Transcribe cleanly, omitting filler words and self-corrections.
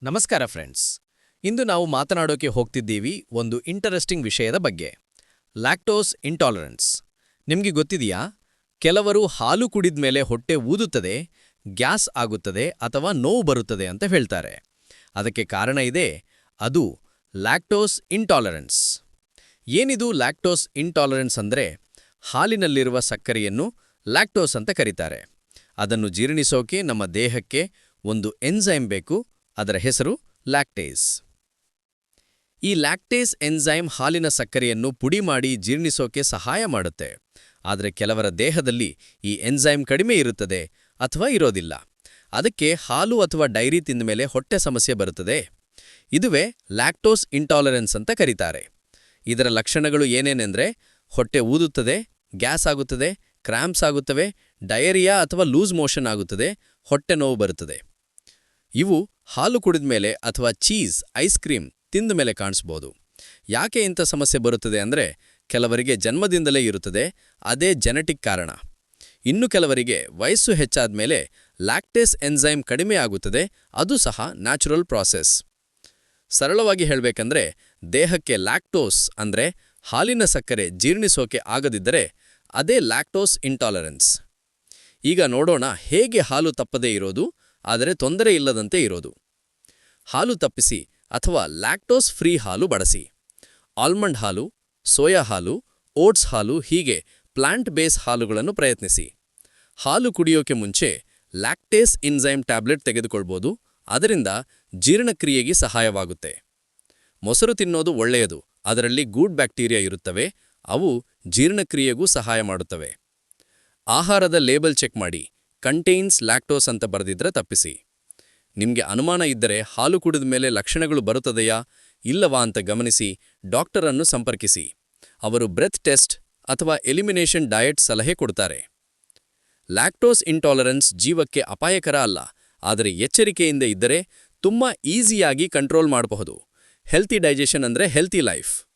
ನಮಸ್ಕಾರ ಫ್ರೆಂಡ್ಸ್. ಇಂದು ನಾವು ಮಾತನಾಡೋಕೆ ಹೋಗ್ತಿದ್ದೀವಿ ಒಂದು ಇಂಟರೆಸ್ಟಿಂಗ್ ವಿಷಯದ ಬಗ್ಗೆ. Lactose intolerance. ನಿಮಗೆ ಗೊತ್ತಿದೆಯಾ, ಕೆಲವರು ಹಾಲು ಕುಡಿದ್ಮೇಲೆ ಹೊಟ್ಟೆ ಊದುತ್ತದೆ, ಗ್ಯಾಸ್ ಆಗುತ್ತದೆ ಅಥವಾ ನೋವು ಬರುತ್ತದೆ ಅಂತ ಹೇಳ್ತಾರೆ. ಅದಕ್ಕೆ ಕಾರಣ ಇದೆ, ಅದು ಲ್ಯಾಕ್ಟೋಸ್ ಇಂಟಾಲರೆನ್ಸ್. ಏನಿದು ಲ್ಯಾಕ್ಟೋಸ್ ಇಂಟಾಲರೆನ್ಸ್ ಅಂದ್ರೆ, ಹಾಲಿನಲ್ಲಿರುವ ಸಕ್ಕರೆಯನ್ನು ಲ್ಯಾಕ್ಟೋಸ್ ಅಂತ ಕರೀತಾರೆ. ಅದನ್ನು ಜೀರ್ಣಿಸೋಕೆ ನಮ್ಮ ದೇಹಕ್ಕೆ ಒಂದು ಎನ್ಸೈಮ್ ಬೇಕು. ಅದರ ಹೆಸರು ಲ್ಯಾಕ್ಟೇಸ್. ಈ ಲ್ಯಾಕ್ಟೇಸ್ ಎನ್ಸೈಮ್ ಹಾಲಿನ ಸಕ್ಕರೆಯನ್ನು ಪುಡಿ ಮಾಡಿ ಜೀರ್ಣಿಸೋಕೆ ಸಹಾಯ ಮಾಡುತ್ತೆ. ಆದರೆ ಕೆಲವರ ದೇಹದಲ್ಲಿ ಈ ಎನ್ಸೈಮ್ ಕಡಿಮೆ ಇರುತ್ತದೆ ಅಥವಾ ಇರೋದಿಲ್ಲ. ಅದಕ್ಕೆ ಹಾಲು ಅಥವಾ ಡೈರಿ ತಿಂದ ಮೇಲೆ ಹೊಟ್ಟೆ ಸಮಸ್ಯೆ ಬರುತ್ತದೆ. ಇದುವೇ ಲ್ಯಾಕ್ಟೋಸ್ ಇಂಟಾಲರೆನ್ಸ್ ಅಂತ ಕರೀತಾರೆ. ಇದರ ಲಕ್ಷಣಗಳು ಏನೇನೆಂದ್ರೆ, ಹೊಟ್ಟೆ ಊದುತ್ತದೆ, ಗ್ಯಾಸ್ ಆಗುತ್ತದೆ, ಕ್ರ್ಯಾಂಪ್ಸ್ ಆಗುತ್ತವೆ, ಡಯರಿಯಾ ಅಥವಾ ಲೂಸ್ ಮೋಷನ್ ಆಗುತ್ತದೆ, ಹೊಟ್ಟೆ ನೋವು ಬರುತ್ತದೆ. ಇವು ಹಾಲು ಕುಡಿದ ಮೇಲೆ ಅಥವಾ ಚೀಸ್, ಐಸ್ ಕ್ರೀಮ್ ತಿಂದ ಮೇಲೆ ಕಾಣಿಸ್ಬೋದು. ಯಾಕೆ ಇಂಥ ಸಮಸ್ಯೆ ಬರುತ್ತದೆ ಅಂದರೆ, ಕೆಲವರಿಗೆ ಜನ್ಮದಿಂದಲೇ ಇರುತ್ತದೆ, ಅದೇ ಜೆನೆಟಿಕ್ ಕಾರಣ. ಇನ್ನು ಕೆಲವರಿಗೆ ವಯಸ್ಸು ಹೆಚ್ಚಾದ್ಮೇಲೆ ಲ್ಯಾಕ್ಟೇಸ್ ಎನ್ಸೈಮ್ ಕಡಿಮೆ ಆಗುತ್ತದೆ, ಅದು ಸಹ ನ್ಯಾಚುರಲ್ ಪ್ರಾಸೆಸ್. ಸರಳವಾಗಿ ಹೇಳಬೇಕಂದ್ರೆ, ದೇಹಕ್ಕೆ ಲ್ಯಾಕ್ಟೋಸ್ ಅಂದ್ರೆ ಹಾಲಿನ ಸಕ್ಕರೆ ಜೀರ್ಣಿಸೋಕೆ ಆಗದಿದ್ದರೆ ಅದೇ ಲ್ಯಾಕ್ಟೋಸ್ ಇಂಟಾಲರೆನ್ಸ್. ಈಗ ನೋಡೋಣ, ಹೇಗೆ ಹಾಲು ತಪ್ಪದೇ ಇರೋದು, ಆದರೆ ತೊಂದರೆ ಇಲ್ಲದಂತೆ ಇರೋದು. ಹಾಲು ತಪ್ಪಿಸಿ ಅಥವಾ ಲ್ಯಾಕ್ಟೋಸ್ ಫ್ರೀ ಹಾಲು ಬಳಸಿ. ಆಲ್ಮಂಡ್ ಹಾಲು, ಸೋಯಾ ಹಾಲು, ಓಟ್ಸ್ ಹಾಲು ಹೀಗೆ ಪ್ಲಾಂಟ್ ಬೇಸ್ ಹಾಲುಗಳನ್ನು ಪ್ರಯತ್ನಿಸಿ. ಹಾಲು ಕುಡಿಯೋಕೆ ಮುಂಚೆ ಲ್ಯಾಕ್ಟೇಸ್ ಎನ್ಸೈಮ್ ಟ್ಯಾಬ್ಲೆಟ್ ತೆಗೆದುಕೊಳ್ಬೋದು. ಅದರಿಂದ ಜೀರ್ಣಕ್ರಿಯೆಗೆ ಸಹಾಯವಾಗುತ್ತೆ. ಮೊಸರು ತಿನ್ನೋದು ಒಳ್ಳೆಯದು, ಅದರಲ್ಲಿ ಗೂಡ್ ಬ್ಯಾಕ್ಟೀರಿಯಾ ಇರುತ್ತವೆ, ಅವು ಜೀರ್ಣಕ್ರಿಯೆಗೂ ಸಹಾಯ ಮಾಡುತ್ತವೆ. ಆಹಾರದ ಲೇಬಲ್ ಚೆಕ್ ಮಾಡಿ, ಕಂಟೈನ್ಸ್ ಲ್ಯಾಕ್ಟೋಸ್ ಅಂತ ಬರೆದಿದ್ರೆ ತಪ್ಪಿಸಿ. ನಿಮಗೆ ಅನುಮಾನ ಇದ್ದರೆ ಹಾಲು ಕುಡಿದ ಮೇಲೆ ಲಕ್ಷಣಗಳು ಬರುತ್ತದೆಯಾ ಇಲ್ಲವಾ ಅಂತ ಗಮನಿಸಿ ಡಾಕ್ಟರ್ ಅನ್ನು ಸಂಪರ್ಕಿಸಿ. ಅವರು ಬ್ರೆತ್ ಟೆಸ್ಟ್ ಅಥವಾ ಎಲಿಮಿನೇಷನ್ ಡಯಟ್ ಸಲಹೆ ಕೊಡ್ತಾರೆ. ಲ್ಯಾಕ್ಟೋಸ್ ಇಂಟಾಲರೆನ್ಸ್ ಜೀವಕ್ಕೆ ಅಪಾಯಕರ ಅಲ್ಲ, ಆದರೆ ಎಚ್ಚರಿಕೆಯಿಂದ ಇದ್ದರೆ ತುಂಬಾ ಈಸಿಯಾಗಿ ಕಂಟ್ರೋಲ್ ಮಾಡಬಹುದು. ಹೆಲ್ತಿ ಡೈಜೆಷನ್ ಅಂದ್ರೆ ಹೆಲ್ತಿ ಲೈಫ್.